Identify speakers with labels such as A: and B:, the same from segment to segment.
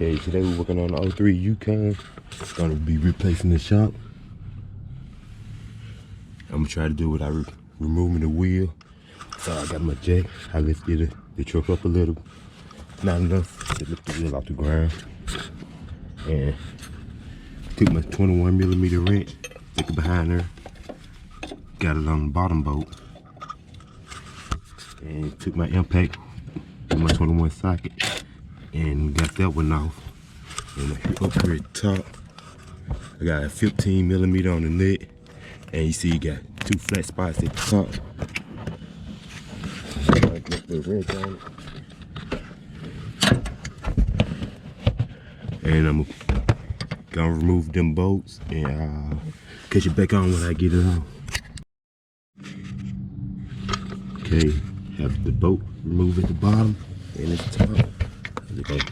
A: Okay, today we're working on the 03 Yukon. Gonna be replacing the shock. I'm gonna try to do it without removing the wheel. So I got my jack. I lifted the truck up a little. Not enough to lift the wheel off the ground. And took my 21mm wrench, took it behind her. Got it on the bottom bolt. And took my impact with my 21 socket. And got that one off. And up here at the top, I got a 15mm on the nut. And you see you got two flat spots at the top. I got the wrench on it. And I'm gonna remove them bolts and I'll catch it back on when I get it on. Okay, have the bolt removed at the bottom and at the top. I'm gonna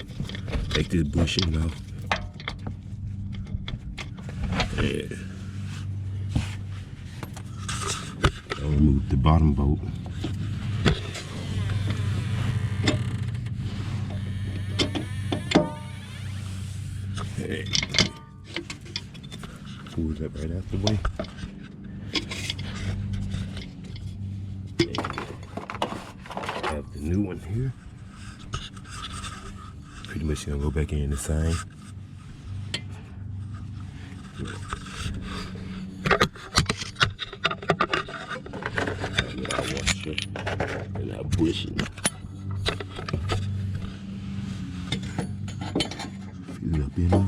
A: take this bushing off. And I'll remove the bottom bolt. And pull that right out the way. And have the new one here. Pretty much gonna go back in the same. I wash it and I bush it. Fill it up in there.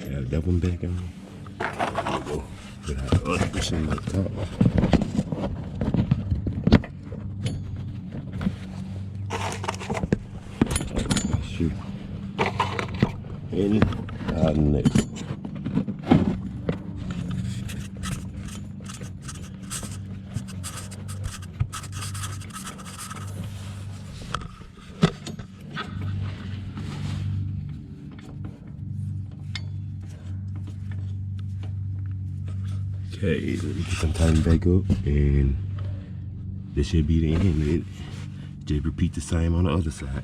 A: Have that one back on. There we go. Put our other bushing on top. Shoot. And our next. Okay, let me get some time back up, and this should be the end. Just repeat the same on the other side.